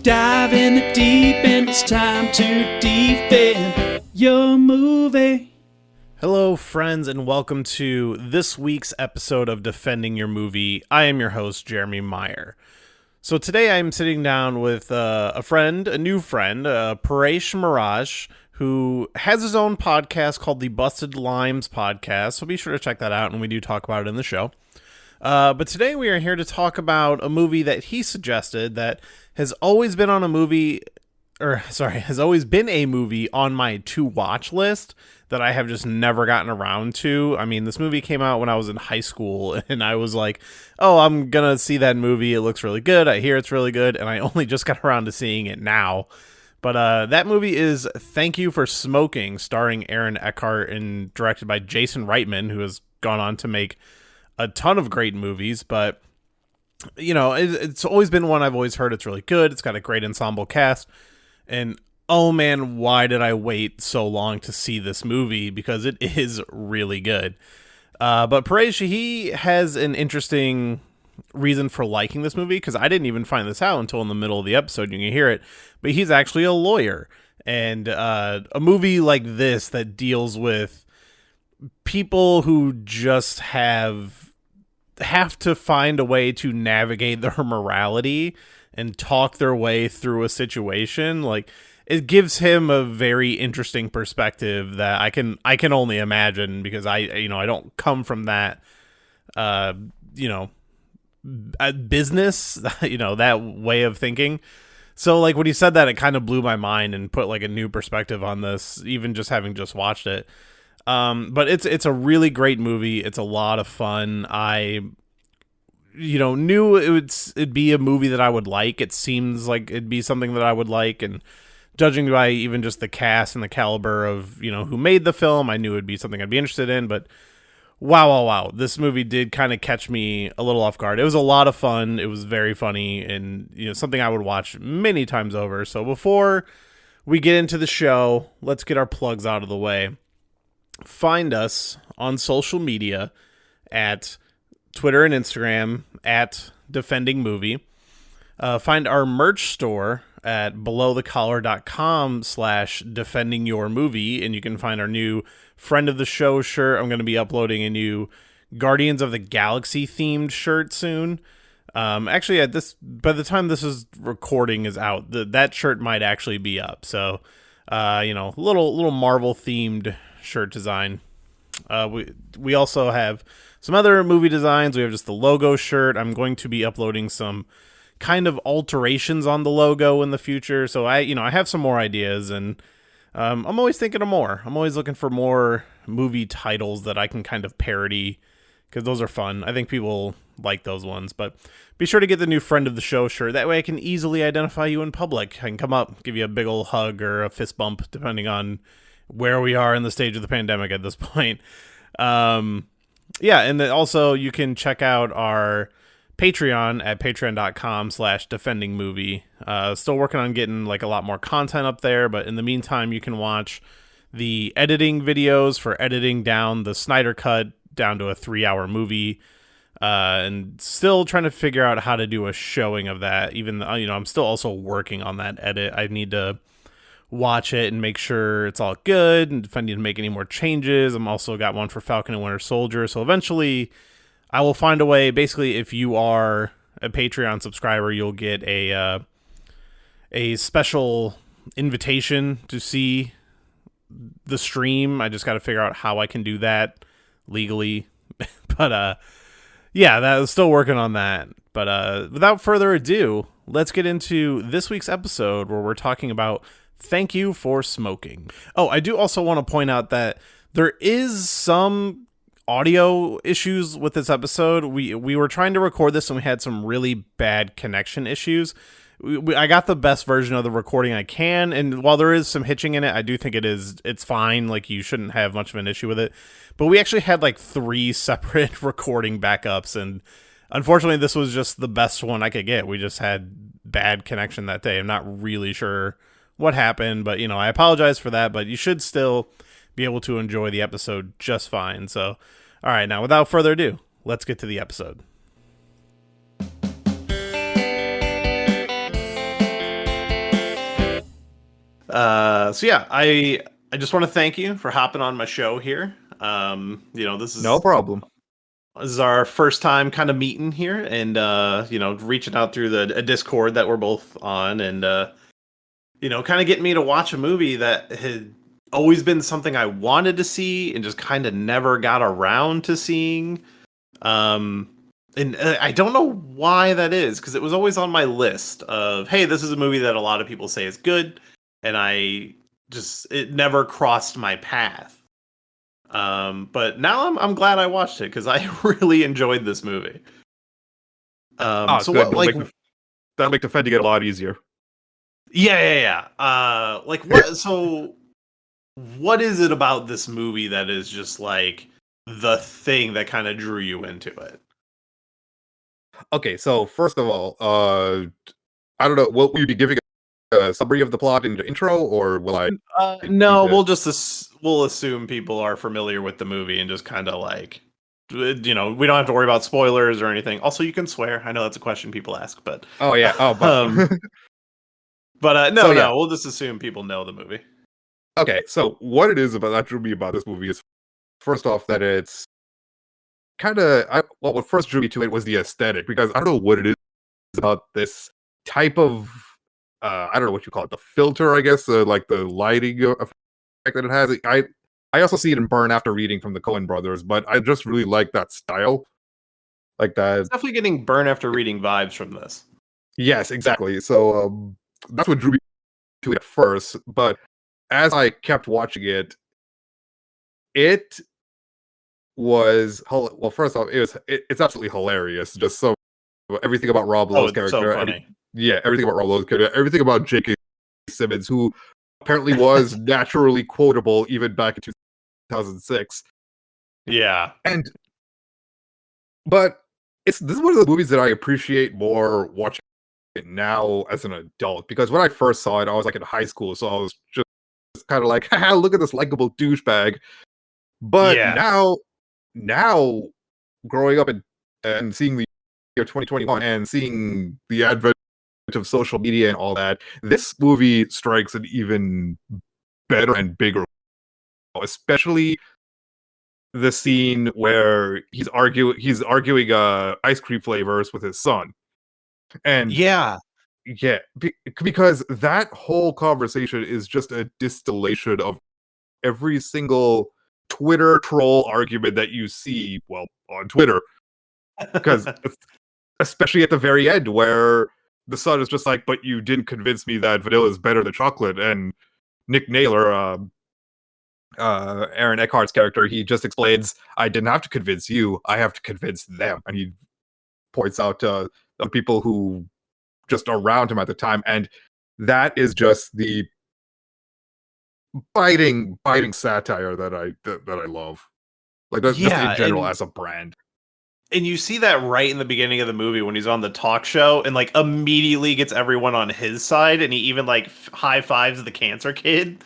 Dive in the deep end, it's time to defend your movie. Hello, friends, and welcome to this week's episode of Defending Your Movie. I am your host, Jeremy Meyer. So today I'm sitting down with a new friend, Paresh Maharaj, who has his own podcast called the Busted Limes Podcast, so be sure to check that out, and we do talk about it in the show. But today we are here to talk about a movie that he suggested that has always been a movie on my to-watch list that I have just never gotten around to. I mean, this movie came out when I was in high school, and I was like, oh, I'm gonna see that movie. It looks really good. I hear it's really good, and I only just got around to seeing it now. But that movie is Thank You for Smoking, starring Aaron Eckhart and directed by Jason Reitman, who has gone on to make a ton of great movies. But, you know, it's always been one I've always heard it's really good. It's got a great ensemble cast. And, oh man, why did I wait so long to see this movie? Because it is really good. But Paresh, he has an interesting reason for liking this movie, because I didn't even find this out until in the middle of the episode. You can hear it, but he's actually a lawyer, and a movie like this that deals with people who just have to find a way to navigate their morality and talk their way through a situation, like, it gives him a very interesting perspective that I can only imagine, because I don't come from that business, that way of thinking. So like when he said that, it kind of blew my mind and put like a new perspective on this, even just having just watched it. But it's a really great movie. It's a lot of fun. I knew it'd be a movie that I would like. It seems like it'd be something that I would like, and judging by even just the cast and the caliber of who made the film, I knew it'd be something I'd be interested in. But wow. This movie did kind of catch me a little off guard. It was a lot of fun. It was very funny, and something I would watch many times over. So before we get into the show, let's get our plugs out of the way. Find us on social media at Twitter and Instagram at Defending Movie. Find our merch store at belowthecollar.com/defendingyourmovie, and you can find our new friend of the show shirt. I'm going to be uploading a new Guardians of the Galaxy themed shirt soon. Actually, by the time this is recording is out, that shirt might actually be up. So, little Marvel themed shirt design. We also have some other movie designs. We have just the logo shirt. I'm going to be uploading some kind of alterations on the logo in the future. So I have some more ideas, and I'm always thinking of more. I'm always looking for more movie titles that I can kind of parody, because those are fun. I think people like those ones. But be sure to get the new friend of the show shirt. That way I can easily identify you in public. I can come up, give you a big old hug or a fist bump, depending on where we are in the stage of the pandemic at this point. And then also you can check out our Patreon at patreon.com/defendingmovie. Still working on getting like a lot more content up there, but in the meantime, you can watch the editing videos for editing down the Snyder Cut down to a 3-hour movie, and still trying to figure out how to do a showing of that. Even I'm still also working on that edit. I need to watch it and make sure it's all good, and if I need to make any more changes. I'm also got one for Falcon and Winter Soldier, so eventually I will find a way. Basically, if you are a Patreon subscriber, you'll get a special invitation to see the stream. I just got to figure out how I can do that legally. But that was still working on that. But without further ado, let's get into this week's episode, where we're talking about Thank You for Smoking. Oh, I do also want to point out that there is some audio issues with this episode. We were trying to record this, and we had some really bad connection issues. I got the best version of the recording I can, and while there is some hitching in it, I do think it's fine. Like, you shouldn't have much of an issue with it. But we actually had like 3 separate recording backups, and unfortunately this was just the best one I could get. We just had bad connection that day. I'm not really sure what happened, but I apologize for that, but you should still be able to enjoy the episode just fine. So, all right, now without further ado, let's get to the episode. So yeah, I just want to thank you for hopping on my show here. This No is problem. this is our first time kind of meeting here, and reaching out through the a Discord that we're both on, and kind of getting me to watch a movie that had always been something I wanted to see and just kind of never got around to seeing. Um, and I don't know why that is, because it was always on my list of, hey, this is a movie that a lot of people say is good, and it never crossed my path. But now I'm glad I watched it because I really enjoyed this movie. So Good. what, like, That'll make defending it a lot easier. yeah. Like what? So what is it about this movie that is just like the thing that kind of drew you into it? Okay, so first of all, I don't know, will you be giving a summary of the plot in the intro, or will I need No, to? we'll assume people are familiar with the movie and just kind of like, we don't have to worry about spoilers or anything. Also, you can swear. I know that's a question people ask, but Oh yeah. Oh, but um, but so no, yeah. we'll just assume people know the movie. Okay, so what it is about that drew me about this movie is first off that it's kind of what first drew me to it was the aesthetic, because I don't know what it is about this type of I don't know what you call it, the filter, I guess, like the lighting effect that it has. I also see it in Burn after reading from the Coen brothers, but I just really like that style, like that. It's definitely getting Burn After Reading vibes from this. Yes, exactly. So that's what drew me to it at first, but as I kept watching it, it was well. First off, it's absolutely hilarious. Just so everything about Rob Oh, Lowe's it's so character, funny. yeah, everything about Rob Lowe's character, everything about J.K. Simmons, who apparently was naturally quotable even back in 2006. Yeah. And but this is one of the movies that I appreciate more watching it now as an adult, because when I first saw it, I was like in high school, so I was just kind of like, haha, look at this likable douchebag. But Yeah. now growing up and seeing the year 2021 and seeing the advent of social media and all that, this movie strikes an even better and bigger, especially the scene where he's arguing ice cream flavors with his son. And Yeah. yeah, because that whole conversation is just a distillation of every single Twitter troll argument that you see, well, on Twitter, because especially at the very end where the son is just like, but you didn't convince me that vanilla is better than chocolate. And Nick Naylor, Aaron Eckhart's character, he just explains, I didn't have to convince you, I have to convince them. And he points out the people who just around him at the time. And that is just the biting satire that I love. Like that's just in Yeah, general as a brand. and you see that right in the beginning of the movie when he's on the talk show and like immediately gets everyone on his side, and he even like high fives the cancer kid.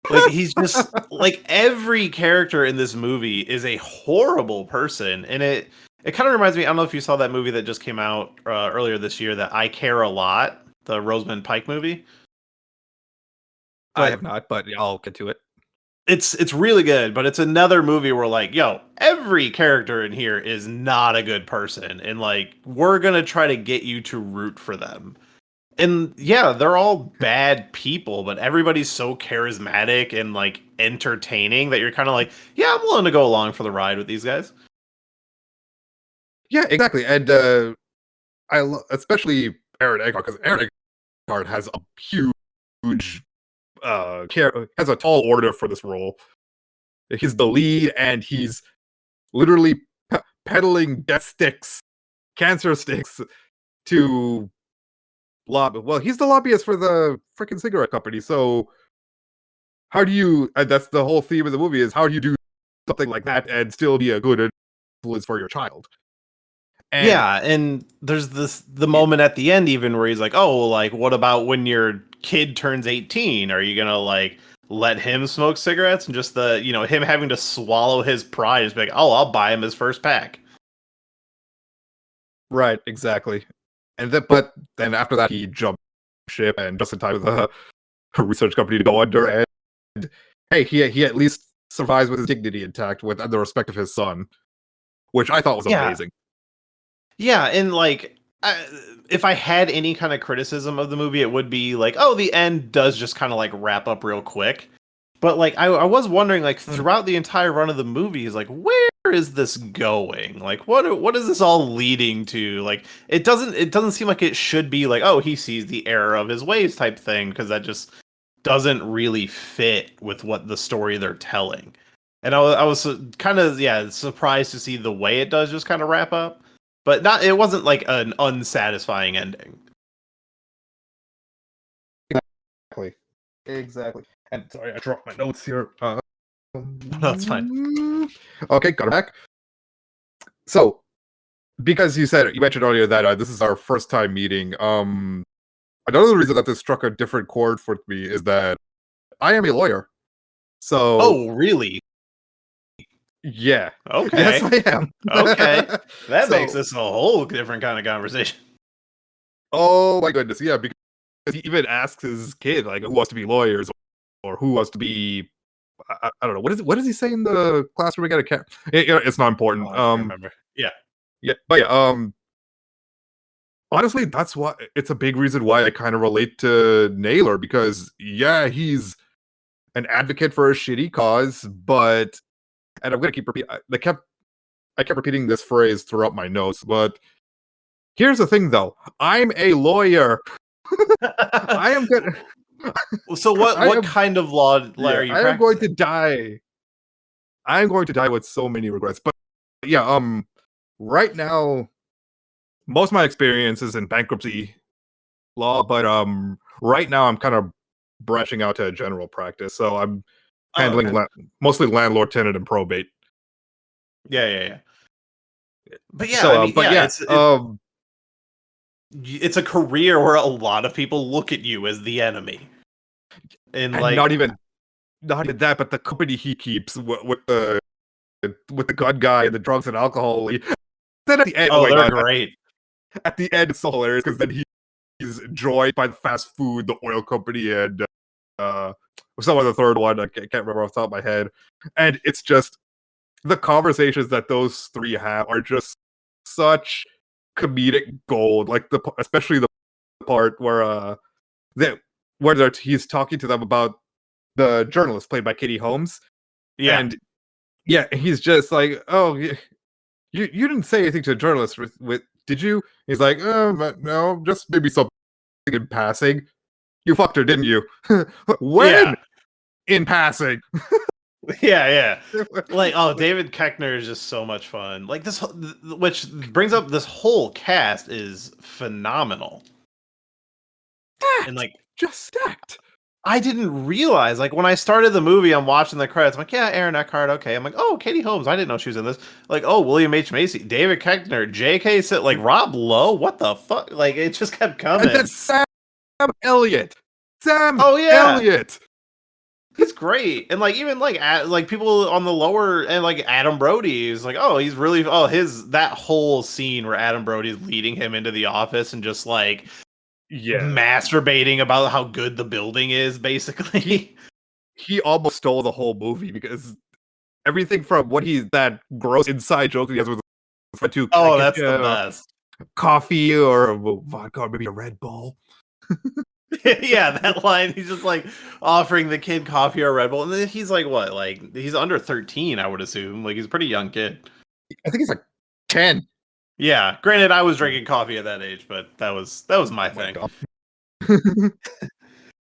Like he's just like every character in this movie is a horrible person, and it kind of reminds me. I don't know if you saw that movie that just came out earlier this year, that I Care a Lot, the Rosamund Pike movie. I But have not, but I'll get to it. it's really good, but it's another movie where like, yo, every character in here is not a good person, and like we're gonna try to get you to root for them. And yeah, they're all bad people, but everybody's so charismatic and like entertaining that you're kind of like, yeah, I'm willing to go along for the ride with these guys. Yeah, exactly. And especially Aaron Eckhart, because Aaron Eckhart has a huge has a tall order for this role. He's the lead, and he's literally peddling death sticks, cancer sticks, to lobby. Well, he's the lobbyist for the freaking cigarette company. So how do you? And that's the whole theme of the movie: is how do you do something like that and still be a good influence for your child? And Yeah, and there's the moment at the end even where he's like, "Oh, well, like what about when your kid turns 18? Are you going to like let him smoke cigarettes?" And just him having to swallow his pride is like, "Oh, I'll buy him his first pack." right, exactly. And then, but then after that, he jumped ship, and just in time research company to go under, and hey, he at least survives with his dignity intact, with the respect of his son, which I thought was Yeah. amazing. Yeah, and like, if I had any kind of criticism of the movie, it would be like, oh, the end does just kind of like wrap up real quick. But like, I was wondering, like, throughout the entire run of the movie, is like, where is this going? Like, what is this all leading to? Like, it doesn't seem like it should be like, oh, he sees the error of his ways type thing, because that just doesn't really fit with what the story they're telling. And I was kind of surprised to see the way it does just kind of wrap up, but not it wasn't like an unsatisfying ending. Exactly. And sorry, I dropped my notes here. No, that's fine. Okay, got it back. So, because you mentioned earlier that this is our first time meeting. Another reason that this struck a different chord for me is that I am a lawyer. So, Oh, really? yeah. Okay. Yes, I am. Okay. That So- makes this a whole different kind of conversation. Oh my goodness, yeah, because he even asks his kid, like, who wants to be lawyers, or who wants to be, I don't know, what does he say in the classroom again? I can't, it's not important. Oh, I can't remember. Yeah. Yeah, but yeah, honestly, that's why it's a big reason why I kind of relate to Naylor, because yeah, he's an advocate for a shitty cause, but, and I'm gonna keep repeating, I kept repeating this phrase throughout my notes, but here's the thing though, I'm a lawyer. I am gonna. So what kind of law are you I am going to practicing? die. I am going to die with so many regrets. But yeah, right now, most of my experience is in bankruptcy law, but right now I'm kind of branching out to general practice. So I'm handling mostly landlord, tenant, and probate. Yeah. But yeah, So, I mean, but yeah, it's a career where a lot of people look at you as the enemy, and like not even that, but the company he keeps with the gun guy and the drugs and alcohol. Then at the end, oh, they're great. At the end, it's so hilarious because then he's joined by the fast food, the oil company, and some other third one. I can't remember off the top of my head. And it's just the conversations that those three have are just such comedic gold. Like especially the part where he's talking to them about the journalist played by Katie Holmes. Yeah. And yeah, he's just like, oh, you didn't say anything to the journalist with did you? He's like, no, just maybe something in passing. You fucked her, didn't you? When? Yeah. In passing. Yeah. Like, oh, David Koechner is just so much fun. Like this, which brings up this whole cast is phenomenal. Stacked. And like, just stacked. I didn't realize, like, when I started the movie, I'm watching the credits. I'm like, yeah, Aaron Eckhart, okay. I'm like, oh, Katie Holmes. I didn't know she was in this. Like, oh, William H. Macy, David Koechner, J.K. Like, Rob Lowe. What the fuck? Like, it just kept coming. And then Sam Elliott. Oh, yeah. Elliott. He's great. And, like, even, like people on the lower, and, like, Adam Brody is like, oh, he's really, that whole scene where Adam Brody's leading him into the office and just, like, masturbating about how good the building is, basically. He almost stole the whole movie because everything from that gross inside joke he has with to that's the best. Coffee or vodka or maybe a Red Bull. Yeah, that line, he's just like offering the kid coffee or Red Bull, and then he's like, what, like, he's under 13, I would assume. Like, he's a pretty young kid. I think he's like 10. Yeah, granted, I was drinking coffee at that age, but that was my thing.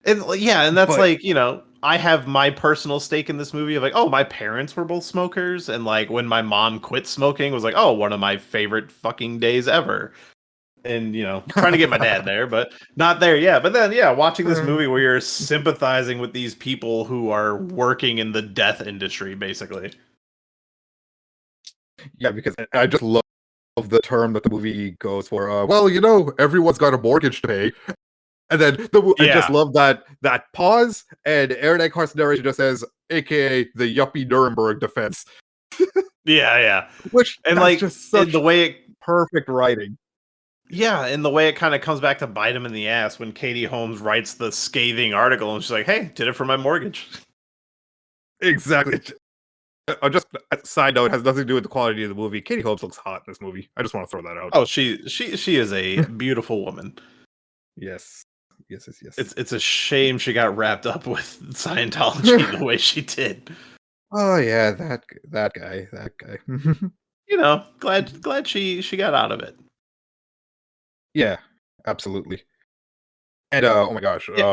And that's like, I have my personal stake in this movie of like, oh, my parents were both smokers, and like when my mom quit smoking was like, oh, one of my favorite fucking days ever. And trying to get my dad there, but not there yet. But then watching this movie where you're sympathizing with these people who are working in the death industry, basically. Yeah, because I just love the term that the movie goes for. Everyone's got a mortgage to pay. And then I just love that pause, and Aaron Eckhart's narration just says, AKA the yuppie Nuremberg defense. Yeah. Which, and that's like just such the way perfect writing. Yeah, and the way it kind of comes back to bite him in the ass when Katie Holmes writes the scathing article and she's like, "Hey, did it for my mortgage." Exactly. Just a side note, has nothing to do with the quality of the movie. Katie Holmes looks hot in this movie. I just want to throw that out. Oh, she is a beautiful woman. Yes. Yes. It's a shame she got wrapped up with Scientology the way she did. Oh yeah, that guy. Glad she got out of it. Yeah, absolutely. And oh my gosh, Yeah.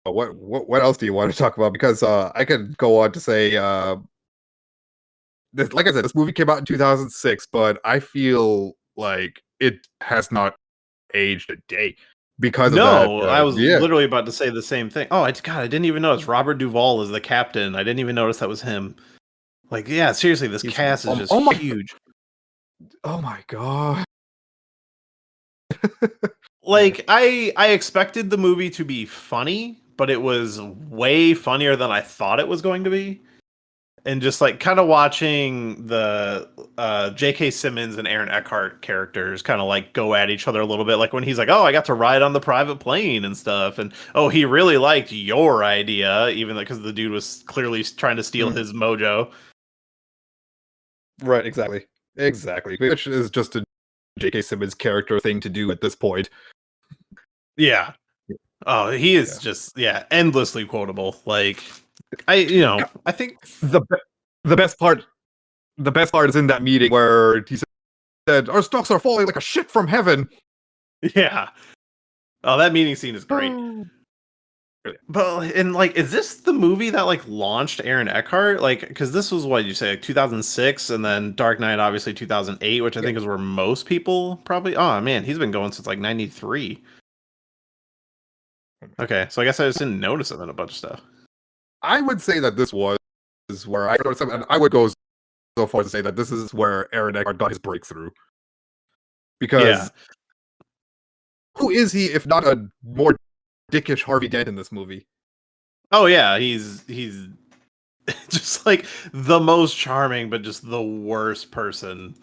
what else do you want to talk about? Because I could go on to say like I said, this movie came out in 2006, but I feel like it has not aged a day because of that. No, I was Yeah, literally about to say the same thing. Oh, I didn't even notice Robert Duvall is the captain. I didn't even notice that was him. Like, yeah, seriously, this he's cast is just oh my huge. oh my god. Like, I expected the movie to be funny, but it was way funnier than I thought it was going to be. And just like kind of watching the J.K. Simmons and Aaron Eckhart characters kind of like go at each other a little bit, like when he's like, "Oh, I got to ride on the private plane and stuff," and "Oh, he really liked your idea," even because the dude was clearly trying to steal his mojo. Right, exactly. Which is just a J.K. Simmons character thing to do at this point. Yeah. Oh, he is just endlessly quotable. Like I think the the best part is in that meeting where he said, "Our stocks are falling like a shit from heaven." yeah. Oh, that meeting scene is great. But and like, is this the movie that like launched Aaron Eckhart? Like, because this was what you say, like 2006, and then Dark Knight, obviously 2008, which I think is where most people probably. Oh man, he's been going since like '93. Okay, so I guess I just didn't notice him in a bunch of stuff. I would say that this was where and I would go so far to say that this is where Aaron Eckhart got his breakthrough. Yeah. Because who is he if not a more dickish Harvey Dent in this movie? Oh yeah, he's just like the most charming, but just the worst person.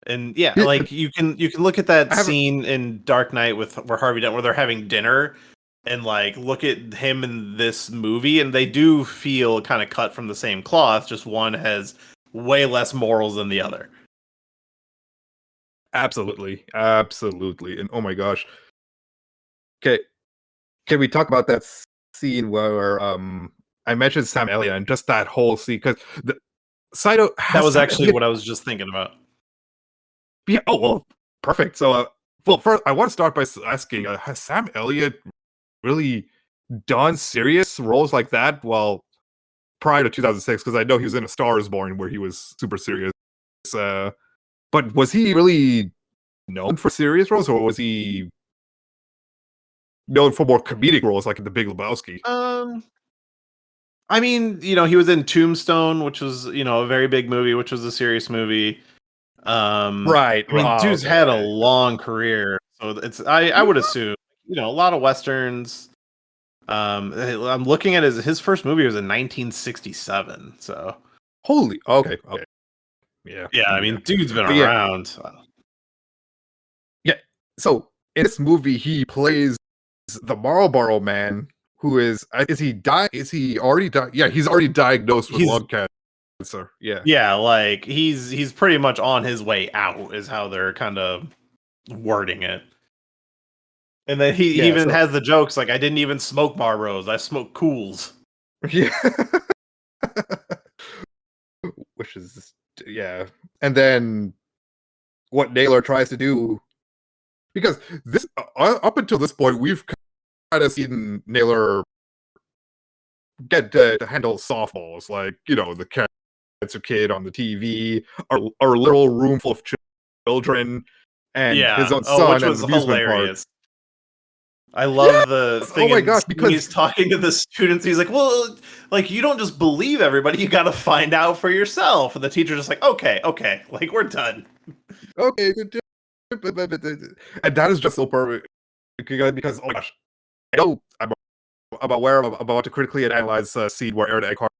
And yeah, like you can look at that scene in Dark Knight with where Harvey Dent, where they're having dinner, and like look at him in this movie, and they do feel kind of cut from the same cloth. Just one has way less morals than the other. Absolutely. And oh my gosh. Okay, can we talk about that scene where I mentioned Sam Elliott and just that whole scene? Because the Saito That has was Sam actually Elliott. what I was just thinking about. Yeah, oh well, perfect. So well, first I want to start by asking, has Sam Elliott really done serious roles like that? Well, prior to 2006, because I know he was in A Star Is Born where he was super serious. But was he really known for serious roles, or was he known for more comedic roles like in The Big Lebowski? I mean, he was in Tombstone, which was, a very big movie, which was a serious movie. Right. I mean, dude's Okay, had a right. long career, so I would assume, a lot of westerns. I'm looking at his first movie was in 1967, so Holy. Okay. Yeah. yeah, I mean, dude's been But yeah. around. Yeah. So in this movie, he plays the Marlboro Man, who is he died? Is he already died? Yeah, he's already diagnosed with lung cancer. Yeah. Yeah, like he's pretty much on his way out, is how they're kind of wording it. And then he even has the jokes like, "I didn't even smoke Marlboros, I smoked Cools." Yeah. Which is and then what Naylor tries to do, because this up until this point we've kind of seen Naylor get to handle softballs, like the cancer kid on the TV, our little room full of children, and his own son, which was and amusement hilarious. park. I love the thing. Oh my gosh! When Because he's talking to the students, he's like, "Well, like you don't just believe everybody; you got to find out for yourself." And the teacher's just like, "Okay, like we're done." Okay, and that is just so perfect because oh my gosh, I know I'm about to critically analyze a scene where Aaron Eckhart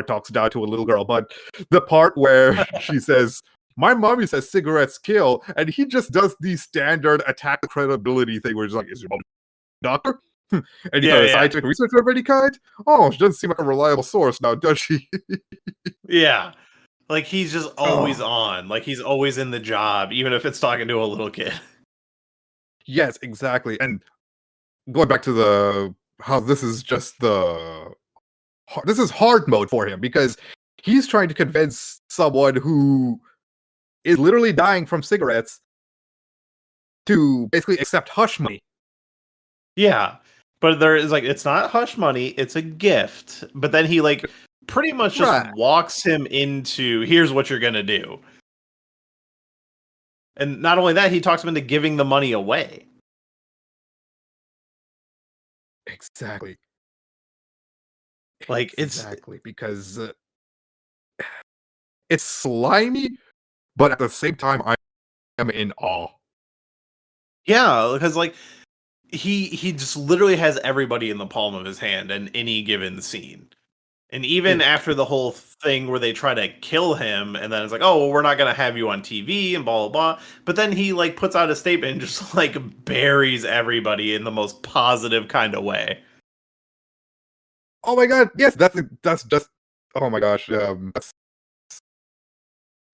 talks down to a little girl, but the part where she says, my mommy says cigarettes kill, and he just does the standard attack the credibility thing where he's like, is your mom a doctor? And you Yeah, got a yeah. scientific researcher of any kind? Oh, she doesn't seem like a reliable source now, does she? Yeah. Like, he's just always Oh. on. Like, he's always in the job, even if it's talking to a little kid. Yes, exactly. And going back to the how this is just this is hard mode for him because he's trying to convince someone who is literally dying from cigarettes to basically accept hush money. Yeah. But there is, like, it's not hush money, it's a gift. But then he, like, pretty much just Right. walks him into, here's what you're gonna do. And not only that, he talks him into giving the money away. Exactly. Like, Exactly. Because it's slimy, but at the same time, I am in awe. yeah, because, like, he just literally has everybody in the palm of his hand in any given scene. And even Yeah. after the whole thing where they try to kill him, and then it's like, oh, well, we're not gonna have you on TV and blah blah blah. But then he like puts out a statement and just like buries everybody in the most positive kind of way. Oh my god, yes, that's just oh my gosh, that's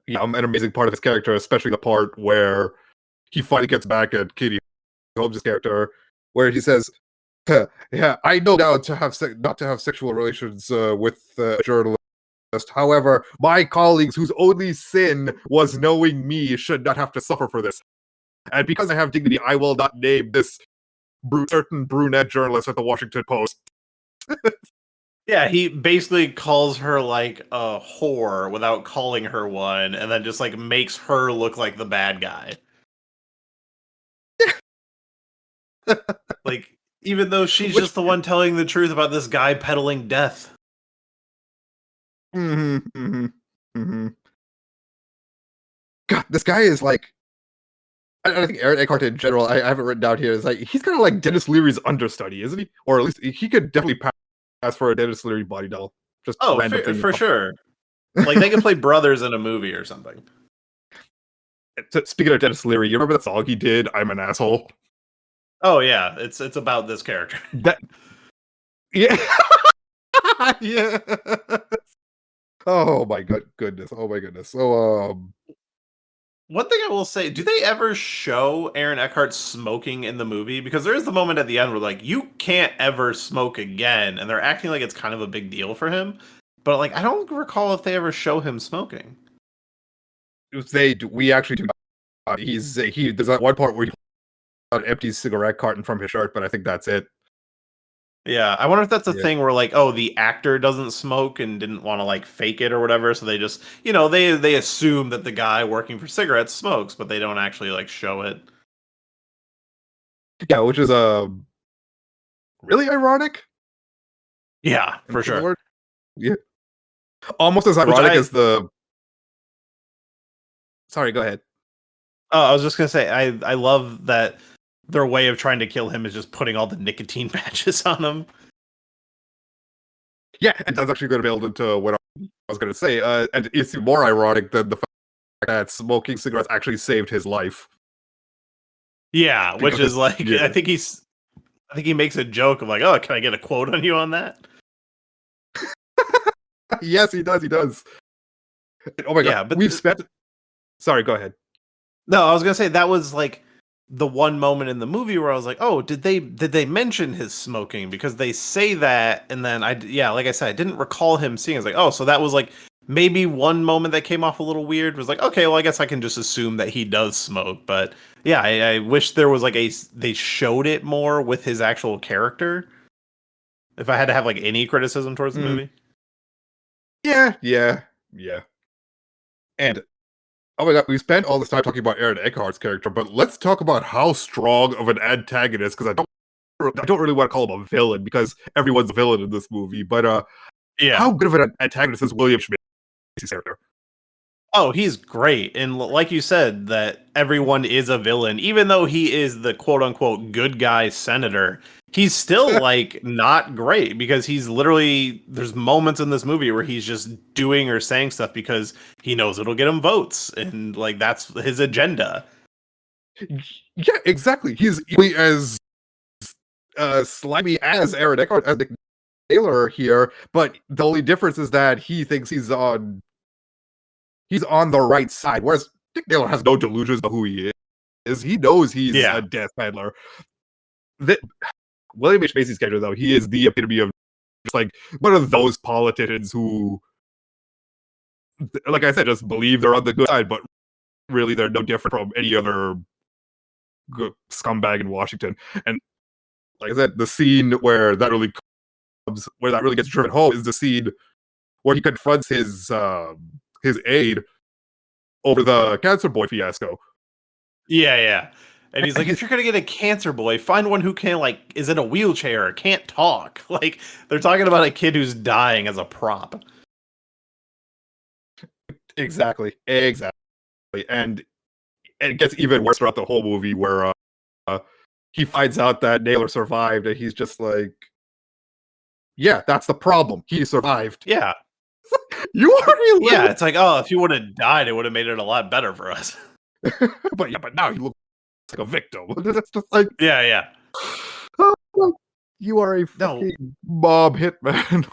an amazing part of his character, especially the part where he finally gets back at Katie Holmes' character, where he says, "Yeah, I know now to have not to have sexual relations with a journalist. However, my colleagues whose only sin was knowing me should not have to suffer for this. And because I have dignity, I will not name this certain brunette journalist at the Washington Post." Yeah, he basically calls her like a whore without calling her one, and then just like makes her look like the bad guy. Like, even though she's Which, just the one telling the truth about this guy peddling death. God, this guy is like, I think Aaron Eckhart in general, I have it written down here, is like, he's kind of like Dennis Leary's understudy, isn't he? Or at least he could definitely pass for a Dennis Leary body double. Just Oh, random thing. for sure. Like, they could play brothers in a movie or something. Speaking of Dennis Leary, you remember that song he did, "I'm an Asshole"? Oh yeah, it's about this character. That, yeah. Yeah. Oh my goodness. Oh my goodness. So One thing I will say, do they ever show Aaron Eckhart smoking in the movie? Because there is the moment at the end where like, you can't ever smoke again, and they're acting like it's kind of a big deal for him. But like, I don't recall if they ever show him smoking. we actually do not. There's that one part where he an empty cigarette carton from his shirt, but I think that's it. Yeah, I wonder if that's a Yeah. thing where like, oh, the actor doesn't smoke and didn't want to like fake it or whatever, so they just, they assume that the guy working for cigarettes smokes, but they don't actually like show it. Yeah, which is really ironic. Yeah, for sure. Lord. Yeah. Almost as ironic as the Sorry, go ahead. Oh, I was just gonna say, I love that their way of trying to kill him is just putting all the nicotine patches on him. Yeah, and that's actually going to build into what I was going to say. And it's more ironic than the fact that smoking cigarettes actually saved his life. Yeah, which Because, is like, yeah. I think he makes a joke of like, oh, can I get a quote on you on that? Yes, he does. He does. Oh my god! Yeah, but We've spent. Sorry, go ahead. No, I was gonna say that was like the one moment in the movie where I was like, oh, did they mention his smoking? Because they say that, and then like I said, I didn't recall him seeing. I was like, oh, so that was like maybe one moment that came off a little weird. Was like, okay, well, I guess I can just assume that he does smoke. But yeah, I wish there was like they showed it more with his actual character. If I had to have like any criticism towards the movie. Yeah. And oh my god, we spent all this time talking about Aaron Eckhart's character, but let's talk about how strong of an antagonist. Because I don't really want to call him a villain because everyone's a villain in this movie. But Yeah, how good of an antagonist is William Schmidt's character? Oh, he's great. And like you said, that everyone is a villain, even though he is the quote unquote good guy senator. He's still like not great because he's literally there's moments in this movie where he's just doing or saying stuff because he knows it'll get him votes and like that's his agenda. Yeah, exactly. He's equally as slimy as Aaron Eckhart as Nick Taylor here, but the only difference is that he thinks he's on the right side, whereas Nick Taylor has no delusions of who he is. He knows he's Yeah. a death peddler. William H. Macy's character, though, he is the epitome of just like one of those politicians who, like I said, just believe they're on the good side, but really they're no different from any other scumbag in Washington. And like I said, the scene where that really gets driven home is the scene where he confronts his aide over the cancer boy fiasco. Yeah. And he's like, if you're gonna get a cancer boy, find one who can like is in a wheelchair or can't talk. Like they're talking about a kid who's dying as a prop. Exactly. And it gets even worse throughout the whole movie where he finds out that Naylor survived and he's just like, yeah, that's the problem. He survived. Yeah. You already lived. Yeah, it's like, oh, if he would have died, it would have made it a lot better for us. but now he looks like a victim. That's just like, Yeah. oh, you are a fucking mob hitman.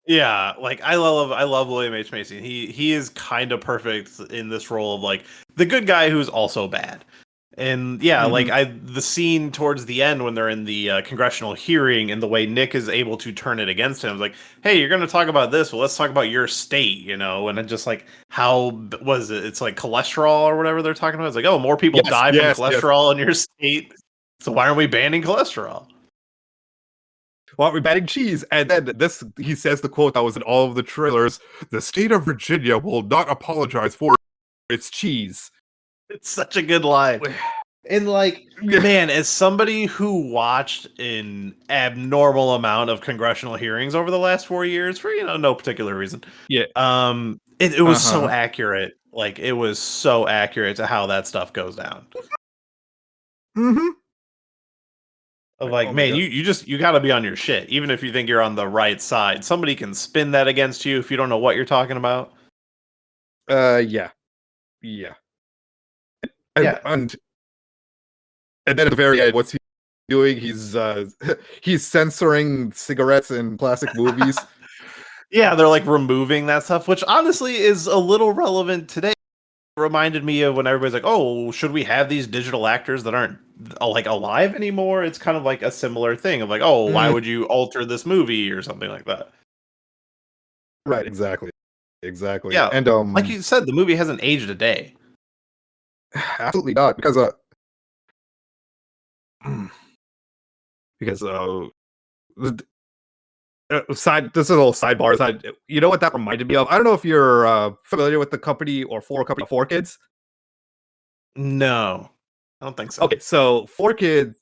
Yeah, like I love William H. Macy. He is kind of perfect in this role of like the good guy who's also bad. And yeah, like the scene towards the end when they're in the congressional hearing and the way Nick is able to turn it against him, like, hey, you're going to talk about this. Well, let's talk about your state, you know, and it just like how was it? It's like cholesterol or whatever they're talking about. It's like, oh, more people die from cholesterol in your state. So why aren't we banning cholesterol? Why aren't we banning cheese? And then he says the quote that was in all of the trailers: "The state of Virginia will not apologize for its cheese." It's such a good line. And like, man, as somebody who watched an abnormal amount of congressional hearings over the last 4 years for, you know, no particular reason. Yeah. It was so accurate. Like it was so accurate to how that stuff goes down. Of like, man, you got to be on your shit, even if you think you're on the right side. Somebody can spin that against you if you don't know what you're talking about. Yeah. And then at the very end, what's he doing? He's censoring cigarettes in classic movies. Yeah, they're like removing that stuff, which honestly is a little relevant today. It reminded me of when everybody's like, "Oh, should we have these digital actors that aren't like alive anymore?" It's kind of like a similar thing of like, "Oh, why would you alter this movie or something like that?" Right, exactly. Yeah, and like you said, the movie hasn't aged a day. Absolutely not, because this is a little sidebar. You know what that reminded me of? I don't know if you're familiar with the company or Four Kids. No, I don't think so. Okay, so Four Kids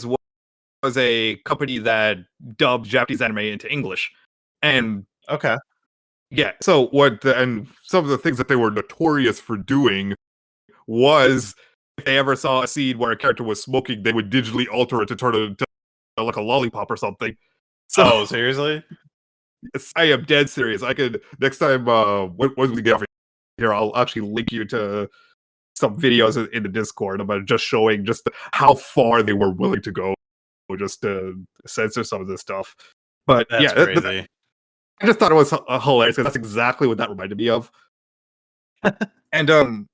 was a company that dubbed Japanese anime into English, and okay, yeah. So and some of the things that they were notorious for doing was if they ever saw a scene where a character was smoking, they would digitally alter it to turn it into like a lollipop or something. So, seriously? I am dead serious. I could next time when we get off here, I'll actually link you to some videos in the Discord about just showing just how far they were willing to go just to censor some of this stuff. But that's crazy. I just thought it was hilarious because that's exactly what that reminded me of. And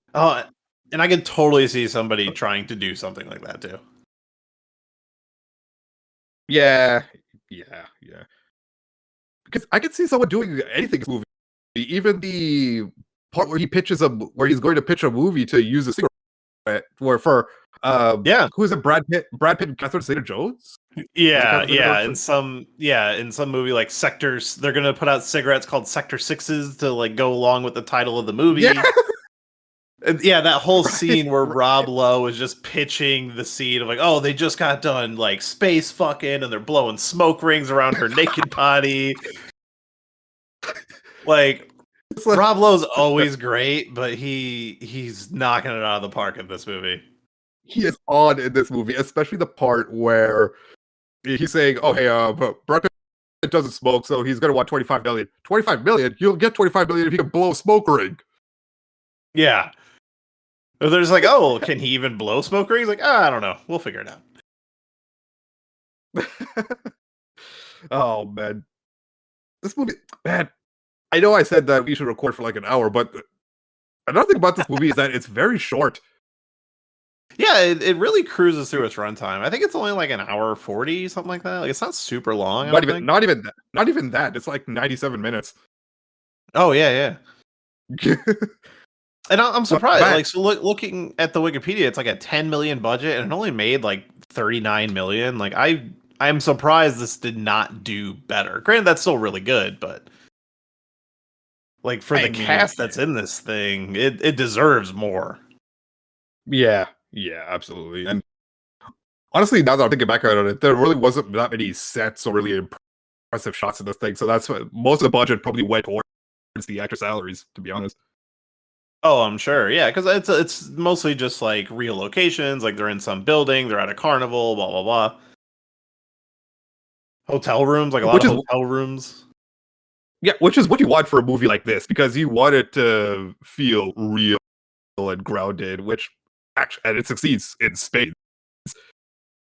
and I can totally see somebody trying to do something like that too. Yeah. Because I could see someone doing anything in this movie. Even the part where he's going to pitch a movie to use a cigarette, who's it? Brad Pitt and Catherine Zeta-Jones? In some movie like Sectors, they're gonna put out cigarettes called Sector Sixes to like go along with the title of the movie. Yeah, that whole scene where Rob Lowe is just pitching the scene of like, oh, they just got done like space fucking and they're blowing smoke rings around her naked body. Like, It's like, Rob Lowe's always great, but he's knocking it out of the park in this movie. he is on in this movie, especially the part where he's saying, "Oh, hey, but Brad Pitt doesn't smoke, so he's gonna want 25 million. 25 million? You'll get 25 million if you can blow a smoke ring." Yeah. They're just like, oh, can he even blow smoke rings? Like, I don't know. We'll figure it out. Oh man, this movie, man. I know I said that we should record for like an hour, but another thing about this movie is that it's very short. Yeah, it really cruises through its runtime. I think it's only like an hour 40, something like that. Like, it's not super long. I don't think. Not even that. It's like 97 minutes. Oh yeah, yeah. And I'm surprised. But- Like, so looking at the Wikipedia, it's like a 10 million budget, and it only made like 39 million. Like, I'm surprised this did not do better. Granted, that's still really good, but like for the cast that's in this thing, it deserves more. Yeah, absolutely. And honestly, now that I'm thinking back on it, there really wasn't that many sets or really impressive shots in this thing. So that's what most of the budget probably went towards the actor salaries, to be honest. Oh, I'm sure. Yeah, because it's mostly just like real locations. Like, they're in some building, they're at a carnival, blah blah blah. Hotel rooms, like a lot of hotel rooms. Yeah, which is what you want for a movie like this, because you want it to feel real and grounded, which actually, and it succeeds in spades.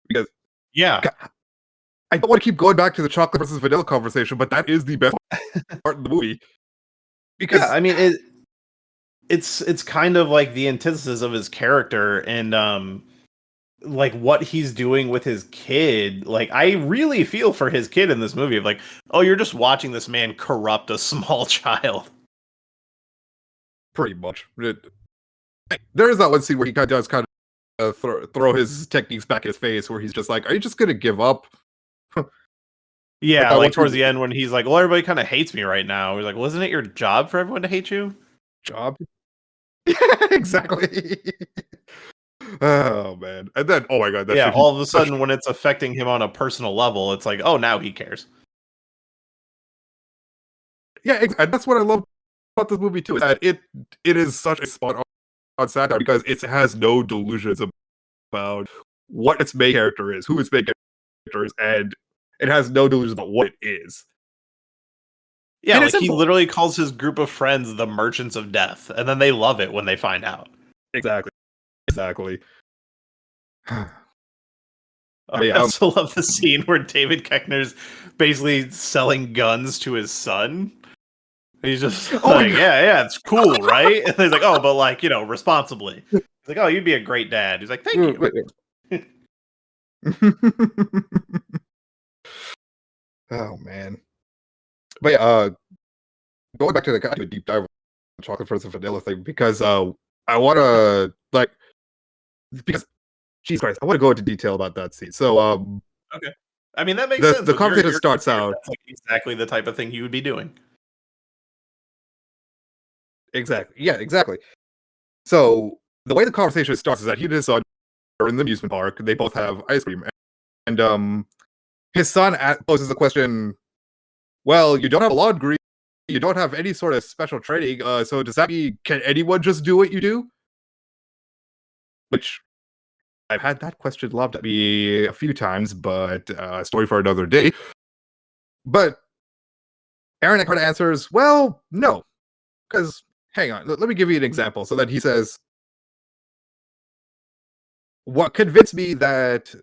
Because yeah, I don't want to keep going back to the chocolate versus vanilla conversation, but that is the best part of the movie. Because I mean, it's kind of like the antithesis of his character, and like what he's doing with his kid. Like, I really feel for his kid in this movie of like, oh, you're just watching this man corrupt a small child. Pretty much. There is that one scene where he does throw his techniques back in his face, where he's just like, "Are you just gonna give up?" Yeah, like towards the end when he's like, "Well, everybody kind of hates me right now." He's like, "Well, isn't it your job for everyone to hate you?" Job. Yeah, exactly. Oh man, and then oh my god, yeah, all of a sudden when it's affecting him on a personal level, it's like, oh, now he cares. Yeah, and that's what I love about this movie too. Is that it is such a spot on satire because it has no delusions about what its main character is, who its main character is, and it has no delusions about what it is. Yeah, like he literally calls his group of friends the Merchants of Death, and then they love it when they find out. Exactly. I also love the scene where David Koechner's basically selling guns to his son. He's just like, yeah, it's cool, right? And he's like, oh, but like, responsibly. He's like, oh, you'd be a great dad. He's like, thank you. Oh man. But yeah, going back to the deep dive chocolate versus vanilla thing, because I want to because Jesus Christ, I want to go into detail about that scene. So okay, I mean that makes sense. The conversation starts out that's like exactly the type of thing he would be doing. Exactly. Yeah, exactly. So the way the conversation starts is that he and his son are in the amusement park. They both have ice cream, and his son poses the question, "Well, you don't have a law degree. You don't have any sort of special training. So does that mean can anyone just do what you do?" Which I've had that question lobbed at me a few times, but story for another day. But Aaron Eckhart answers, "Well, no, because hang on, let me give you an example." So then he says, "What convinced me that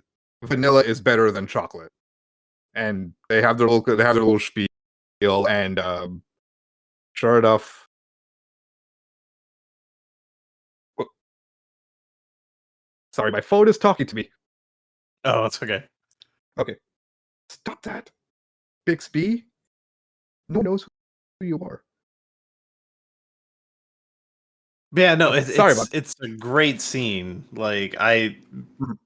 vanilla is better than chocolate?" And they have their little spiel, and sure enough, sorry, my phone is talking to me. Oh, it's okay. Okay, stop that, Bixby. No one knows who you are. Yeah, no, it's a great scene. Like and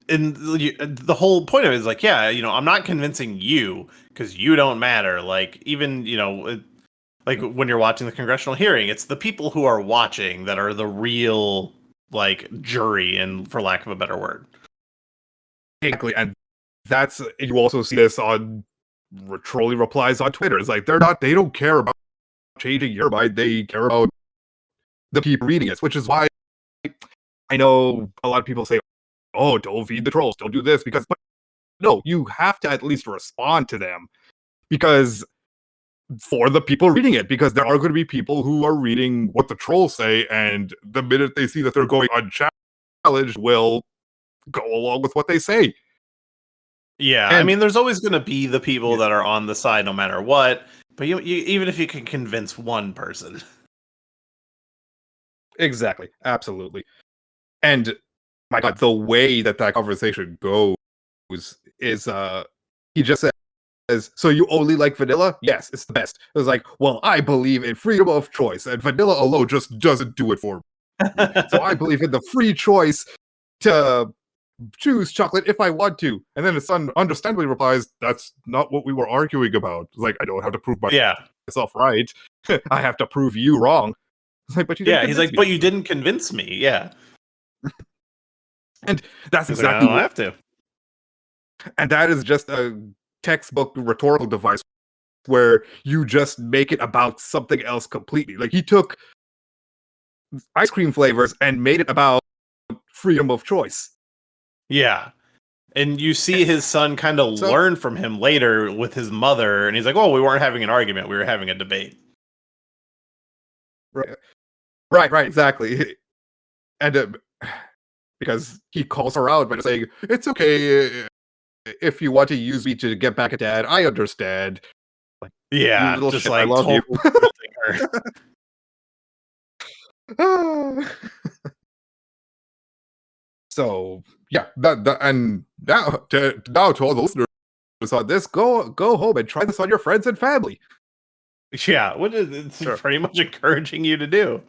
the whole point of it is like, yeah, I'm not convincing you because you don't matter. Like, even like when you're watching the congressional hearing, it's the people who are watching that are the real like jury, and for lack of a better word. Exactly, and that's you also see this on trolley replies on Twitter. It's like they don't care about changing your mind. They care about the people reading it, which is why I know a lot of people say, "Oh, don't feed the trolls, don't do this," because but no, you have to at least respond to them because for the people reading it, because there are going to be people who are reading what the trolls say, and the minute they see that they're going unchallenged, will go along with what they say. Yeah, I And mean, there's always going to be the people Yeah. that are on the side no matter what. But you even if you can convince one person, exactly, absolutely. And my God, the way that conversation goes is he just says, "So you only like vanilla?" "Yes, it's the best." It was like, "Well, I believe in freedom of choice, and vanilla alone just doesn't do it for me. So I believe in the free choice to choose chocolate if I want to." And then his son understandably replies, "That's not what we were arguing about." It's like, "I don't have to prove yeah, myself right. I have to prove you wrong." It's like, "But you didn't yeah. He's convince like, me." but you didn't convince me. Yeah, And that's he's like, I exactly don't what, have to. and that is just a textbook rhetorical device where you just make it about something else completely. Like he took ice cream flavors and made it about freedom of choice. Yeah. And you see his son kind of So learn from him later with his mother, and he's like, "Oh, we weren't having an argument; we were having a debate." right, right, exactly. And because he calls her out by saying, "It's okay if you want to use me to get back at Dad. I understand." Like, you Yeah, little just shit, I like love you. totally guilting her. So yeah, that and now to all the listeners on this, go home and try this on your friends and family. Yeah, what is it's Sure. pretty much encouraging you to do.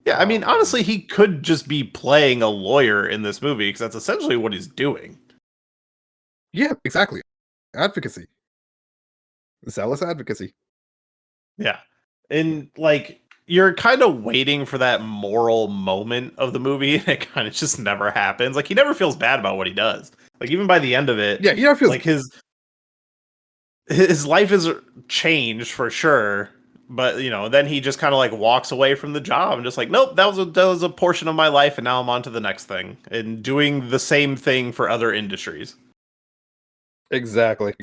Yeah, I Oh mean, man. honestly, he could just be playing a lawyer in this movie because that's essentially what he's doing. Yeah, exactly. Advocacy. Zealous advocacy. Yeah. And like you're kind of waiting for that moral moment of the movie, and it kind of just never happens. Like he never feels bad about what he does. Like even by the end of it, Yeah, he never feels like his life is changed for sure. But you know, then he just kind of like walks away from the job and just like, nope, that was a portion of my life, and now I'm on to the next thing and doing the same thing for other industries. exactly.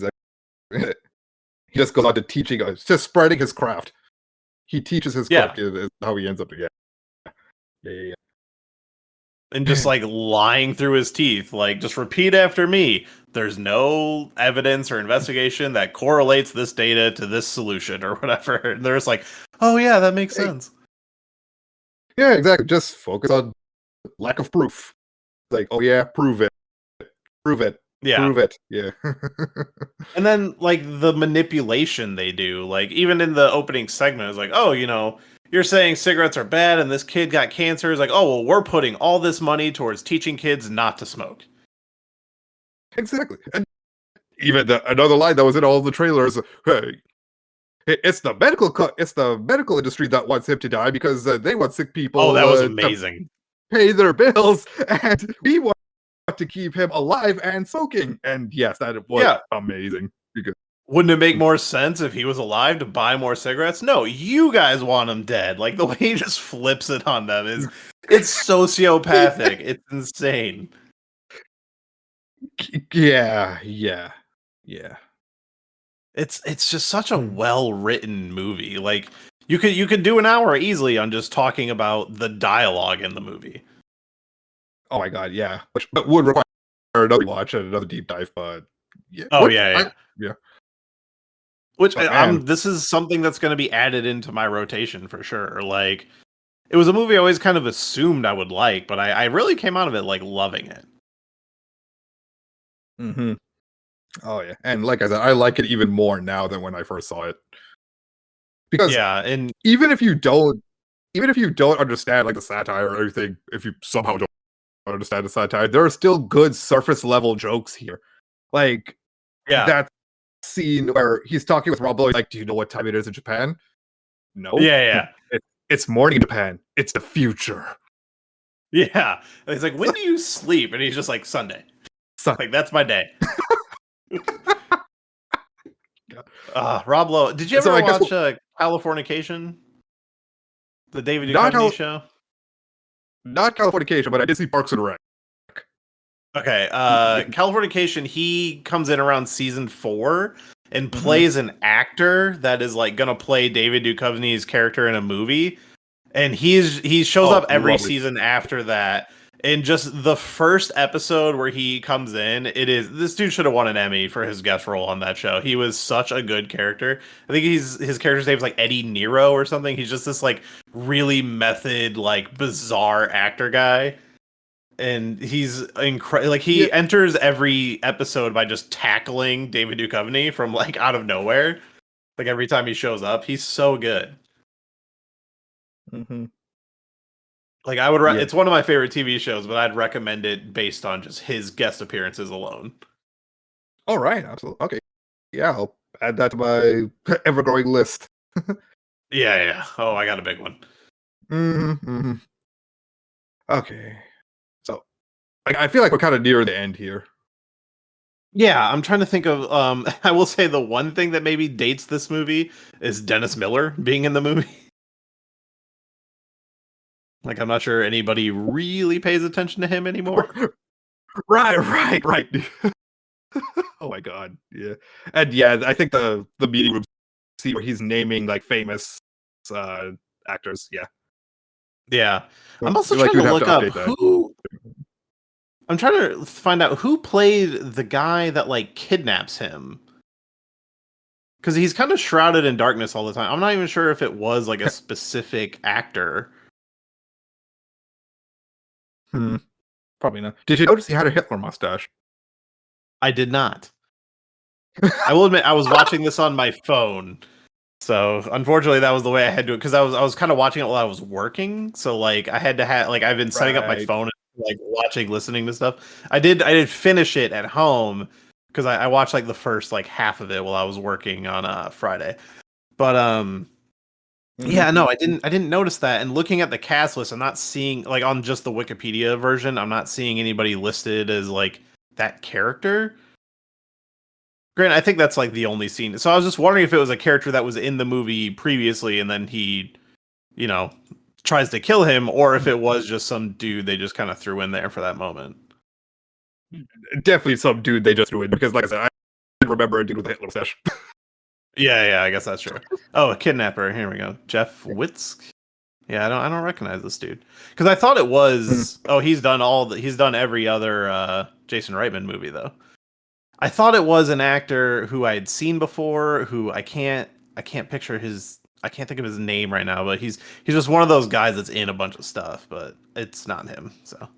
He just goes on to teaching us, just spreading his craft. He teaches his Yeah, craft is how he ends up again. Yeah. and just like lying through his teeth, like just repeat after me. There's no evidence or investigation that correlates this data to this solution or whatever. And they're just like, oh yeah, that makes Hey, sense. yeah, exactly. Just focus on lack of proof. Like, oh yeah, prove it. Prove it. Yeah. Prove it. Yeah. And then like the manipulation they do, like even in the opening segment, is like, oh, you know, you're saying cigarettes are bad and this kid got cancer. It's like, oh well, we're putting all this money towards teaching kids not to smoke. Exactly. And even another line that was in all the trailers. Hey, it's the it's the medical industry that wants him to die because they want sick Oh, people that was to amazing. pay their bills, and we want to keep him alive and soaking. And yes, that was Yeah. amazing because Wouldn't it make more sense if he was alive to buy more cigarettes? No, you guys want him dead. Like the way he just flips it on them is it's sociopathic. It's insane. yeah. It's just such a Hmm. well-written movie. Like you could do an hour easily on just talking about the dialogue in the movie. Oh my God, yeah. Which but would require another watch and another deep dive, but yeah. Oh yeah, yeah. Yeah. Which But I'm man, this is something that's going to be added into my rotation for sure. Like it was a movie I always kind of assumed I would like, but I really came out of it like loving it. hmm oh yeah. And like I said, I like it even more now than when I first saw it. Because Yeah, and even if you don't even if you don't understand like the satire or anything, if you somehow don't understand the satire, there are still good surface level jokes here. Like yeah. that scene where he's talking with Rob Lowe, he's like, "Do you know what time it is in Japan?" No. Yeah, yeah. It's morning in Japan. It's the future. Yeah. And he's like, when do you sleep? And he's just like, Sunday. So, Like, that's my day. Rob Lowe. Did you So ever I guess watch Californication? The David not Duchovny show? not Californication, but I did see Parks and Rec. Okay, Californication, he comes in around season 4 and plays an actor that is like gonna play David Duchovny's character in a movie, and he shows up every Lovely. season after that. And just the first episode where he comes in, this dude should have won an Emmy for his guest role on that show. He was such a good character. I think his character's name is like Eddie Nero or something. He's just this like really method, like bizarre actor guy. And he's incredible. Like he enters every episode by just tackling David Duchovny from like out of nowhere. Like every time he shows up, he's so good. Like I would, it's one of my favorite TV shows, but I'd recommend it based on just his guest appearances alone. All right, absolutely. Okay, yeah, I'll add that to my ever-growing list. Yeah. Oh, I got a big one. Okay, so I feel like we're kind of near the end here. Yeah, I'm trying to think of. I will say the one thing that maybe dates this movie is Dennis Miller being in the movie. Like, I'm not sure anybody really pays attention to him anymore. Right. Oh my god, yeah. And yeah, I think the meeting room scene where he's naming like famous actors, Yeah. I'm also like trying to you'd have look to up update that. who. I'm trying to find out who played the guy that like kidnaps him. Because he's kind of shrouded in darkness all the time. I'm not even sure if it was like a specific actor. Probably not. Did you notice he had a Hitler mustache? I did not. I will admit I was watching this on my phone. So unfortunately that was the way I had to, because I was kind of watching it while I was working. So like I had to have, like, I've been setting up my phone and like watching, listening to stuff. I did finish it at home because I watched like the first like half of it while I was working on Friday. But yeah, no, I didn't notice that. And looking at the cast list, I'm not seeing, like, on just the Wikipedia version, I'm not seeing anybody listed as like that character. Grant, I think that's like the only scene. So I was just wondering if it was a character that was in the movie previously and then he, you know, tries to kill him, or if it was just some dude they just kind of threw in there for that moment. Definitely some dude they just threw in, because like I said, I didn't remember a dude with a Hitler mustache. Yeah, I guess that's true. Oh, a kidnapper. Here we go. Jeff Witzk. Yeah, I don't recognize this dude, because I thought it was. Oh, he's done every other Jason Reitman movie though. I thought it was an actor who I had seen before, who I can't picture his. I can't think of his name right now, but he's just one of those guys that's in a bunch of stuff, but it's not him. So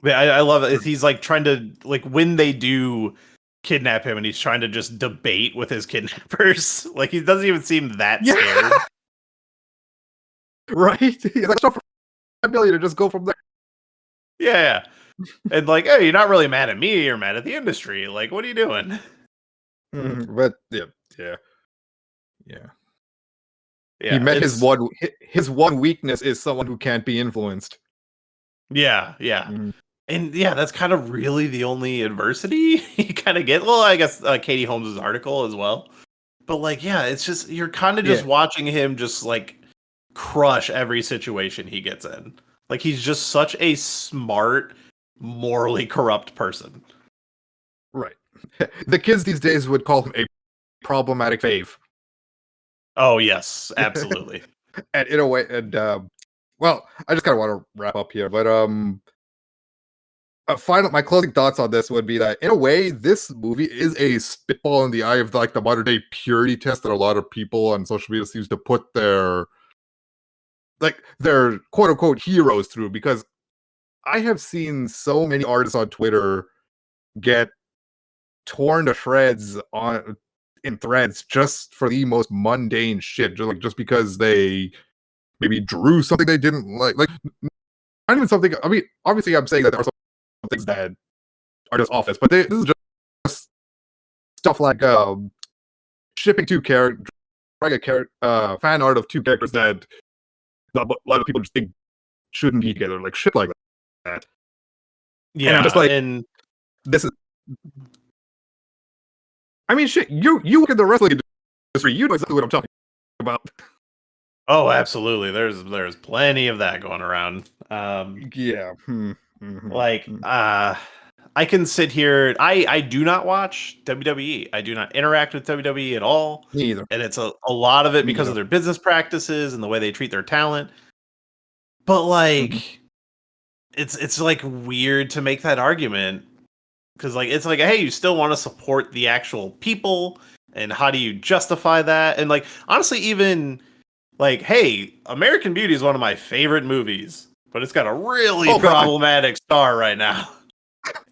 yeah, I love it. He's like trying to, like, when they do kidnap him and he's trying to just debate with his kidnappers. Like, he doesn't even seem that scared. Right? He's like, for $5 million to just go from there. Yeah. And like, hey, you're not really mad at me, you're mad at the industry. Like, what are you doing? But yeah. Yeah, He met his one weakness is someone who can't be influenced. Yeah. And yeah, that's kind of really the only adversity you kind of get. Well, I guess Katie Holmes' article as well. But like, yeah, it's just, you're kind of just watching him just like crush every situation he gets in. Like, he's just such a smart, morally corrupt person. Right. The kids these days would call him a problematic fave. Oh yes, absolutely. And in a way, and well, I just kind of want to wrap up here, but my closing thoughts on this would be that, in a way, this movie is a spitball in the eye of like the modern day purity test that a lot of people on social media seems to put their quote unquote heroes through. Because I have seen so many artists on Twitter get torn to shreds in threads just for the most mundane shit, just because they maybe drew something they didn't like not even something. I mean, obviously, I'm saying that there are some things that are just office, but this is just stuff like shipping two characters, fan art of two characters that a lot of people just think shouldn't be together, like shit like that. Yeah, and I'm just like, and this is I mean, shit, you look at the wrestling industry, you know exactly what I'm talking about. Oh, absolutely. There's plenty of that going around. Yeah. Like I can sit here. I do not watch WWE. I do not interact with WWE at all, Me either. and it's a lot of it Me because of either. their business practices and the way they treat their talent. But Mhm. like, it's like weird to make that argument because like it's like, hey, you still want to support the actual people, and how do you justify that? And like honestly, even like, hey, American Beauty is one of my favorite movies, but it's got a really Oh god. problematic star right now.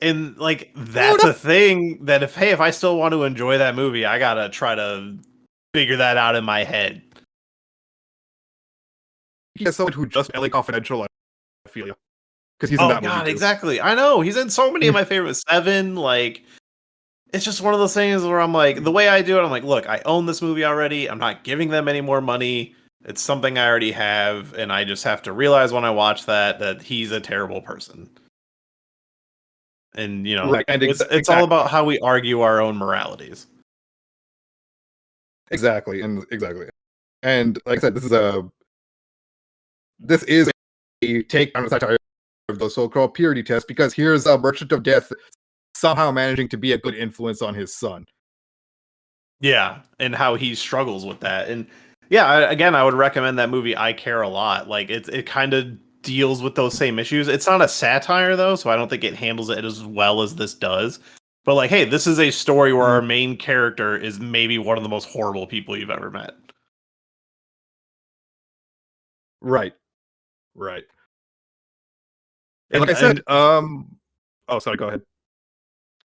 And like Oh that's no. a thing that if I still want to enjoy that movie, I gotta try to figure that out in my head. He has someone who just LA Confidential. I feel you because he's in Oh that movie god, too. exactly. I know he's in so many of my favorite Seven. Like it's just one of those things where I'm like, the way I do it, I'm like, look, I own this movie already. I'm not giving them any more money. It's something I already have, and I just have to realize when I watch that he's a terrible person. And you know, Right, and it's all exactly, about how we argue our own moralities. exactly, and like I said, this is a take on the satire of the so-called purity test because here's a merchant of death somehow managing to be a good influence on his son. Yeah, and how he struggles with that. And yeah, again, I would recommend that movie. I Care a Lot. Like it kind of deals with those same issues. It's not a satire though, so I don't think it handles it as well as this does. But like, hey, this is a story where our main character is maybe one of the most horrible people you've ever met. Right, right. And And like I said, and oh, sorry, go ahead.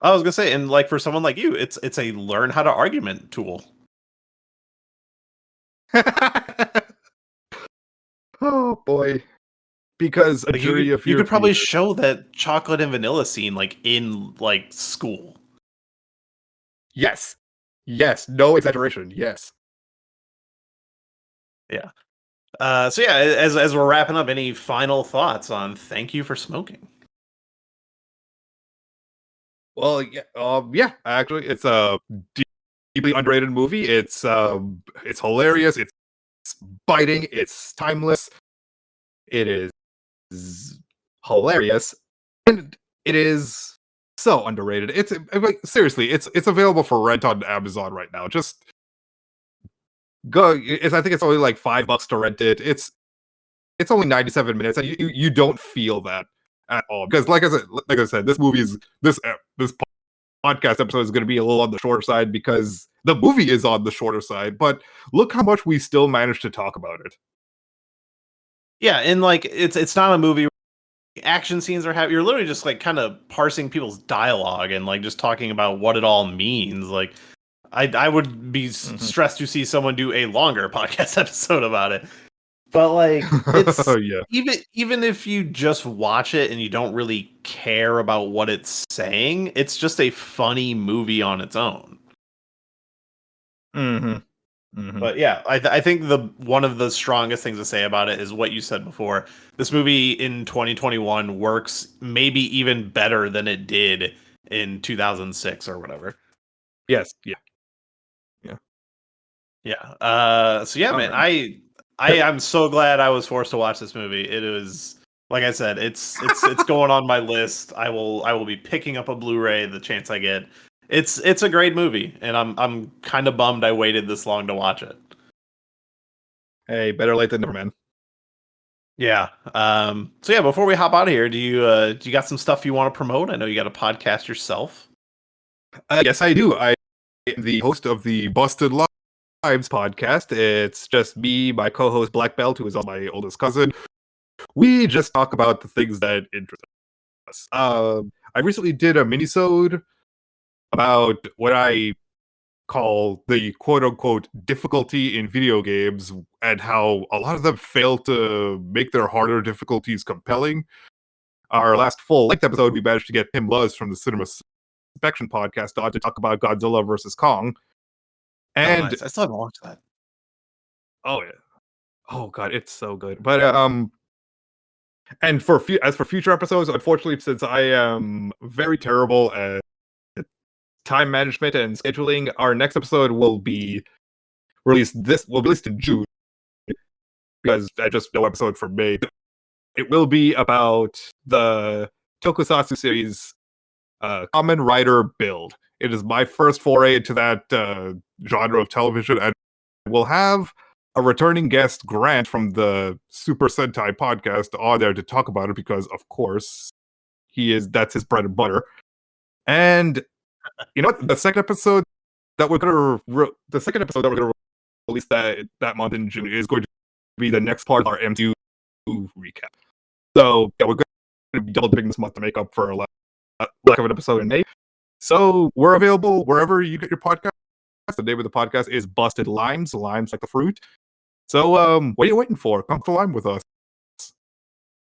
I was gonna say, and like for someone like you, it's a learn how to argument tool. Oh boy, because a Like jury of you your could probably peers. show that chocolate and vanilla scene like in like school. Yes, yes, no exaggeration. Yes. Yeah. So yeah, as we're wrapping up, any final thoughts on Thank You for Smoking? Well, yeah, yeah. Actually, it's a deeply underrated movie. It's hilarious. It's biting. It's timeless. It is hilarious, and it is so underrated. It's like seriously, it's available for rent on Amazon right now. Just go. I think it's only like $5 to rent it. It's only 97 minutes, and you don't feel that at all because, like I said, this movie is this podcast episode is going to be a little on the shorter side because the movie is on the shorter side. But look how much we still managed to talk about it. Yeah, and like it's not a movie where action scenes are happening. You're literally just like kind of parsing people's dialogue and like just talking about what it all means. Like I would be stressed to see someone do a longer podcast episode about it. But like it's Yeah. even if you just watch it and you don't really care about what it's saying, it's just a funny movie on its own. Mm-hmm. But yeah, I think the one of the strongest things to say about it is what you said before. This movie in 2021 works maybe even better than it did in 2006 or whatever. Yes. Yeah. Yeah. Yeah. So yeah, All man, right. I'm so glad I was forced to watch this movie. It was like I said, it's going on my list. I will be picking up a Blu-ray the chance I get. It's a great movie, and I'm kind of bummed I waited this long to watch it. Hey, better late than never, man. Yeah. So yeah, before we hop out of here, do you got some stuff you want to promote? I know you got a podcast yourself. Yes, I do. I am the host of the Busted Lives podcast. It's just me, my co-host Black Belt, who is also my oldest cousin. We just talk about the things that interest us. I recently did a minisode about what I call the quote-unquote difficulty in video games and how a lot of them fail to make their harder difficulties compelling. Our last full-length episode, we managed to get Tim Luz from the Cinema Inspection podcast on to talk about Godzilla versus Kong. Oh, And nice. I still haven't watched that. oh yeah, oh god, it's so good. But and as for future episodes, unfortunately, since I am very terrible at time management and scheduling, our next episode will be released in June, because I just no episode for May. It will be about the Tokusatsu series Kamen Rider Build. It is my first foray into that genre of television, and we'll have a returning guest, Grant, from the Super Sentai podcast on there to talk about it, because of course that's his bread and butter. And you know what? The second episode that we're gonna release that month in June is going to be the next part of our MCU recap. So yeah, we're going to be double dipping this month to make up for a lack of an episode in May. So we're available wherever you get your podcast. The name of the podcast is Busted Limes, limes like the fruit. So what are you waiting for? Come to Lime with us.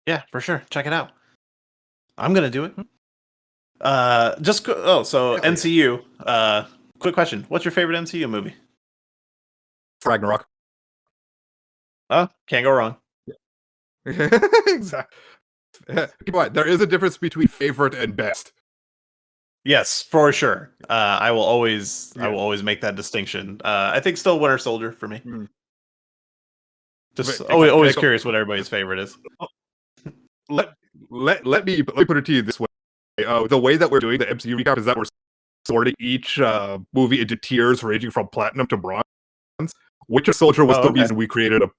Yeah, for sure. Check it out. I'm gonna do it. MCU. Quick question: what's your favorite MCU movie? Ragnarok. Oh, can't go wrong. Exactly. Keep in mind, there is a difference between favorite and best. Yes, for sure. I will always make that distinction. I think still Winter Soldier for me. Just always curious what everybody's favorite is. Let me put it to you this way. The way that we're doing the MCU recap is that we're sorting each movie into tiers ranging from platinum to bronze. Winter Soldier was the reason we created a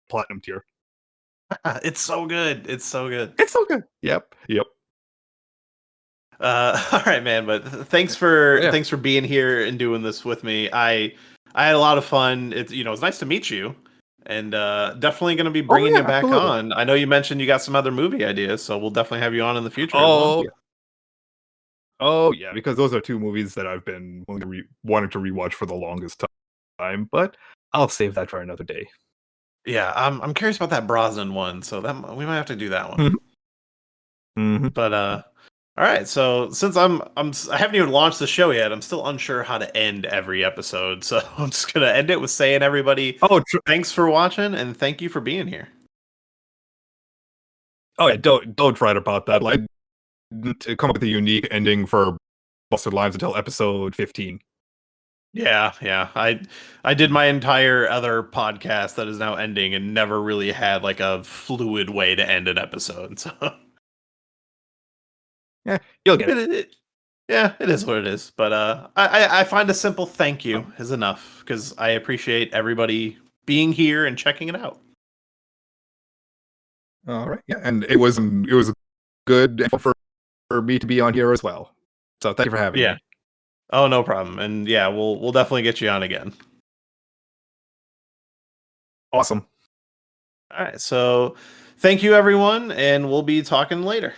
platinum tier. It's so good. It's so good. Yep. All right, man. But thanks for being here and doing this with me. I had a lot of fun. It's nice to meet you, and definitely going to be bringing you back on. I know you mentioned you got some other movie ideas, so we'll definitely have you on in the future. Oh yeah, because those are two movies that I've been wanting to rewatch for the longest time. But I'll save that for another day. Yeah, I'm curious about that Brosnan one, so that we might have to do that one. Mm-hmm. But all right, so since I haven't even launched the show yet, I'm still unsure how to end every episode. So I'm just gonna end it with saying, everybody, thanks for watching and thank you for being here. Oh yeah, don't fret about that. Like, to come up with a unique ending for Busted Limes until episode 15. Yeah. I did my entire other podcast that is now ending and never really had like a fluid way to end an episode. So yeah, you'll get it. Yeah, it is what it is. But I find a simple thank you is enough, because I appreciate everybody being here and checking it out. All right, yeah, and it was good for me to be on here as well. So thank you for having me. Oh, no problem. And yeah, we'll definitely get you on again. Awesome. All right, so thank you everyone, and we'll be talking later.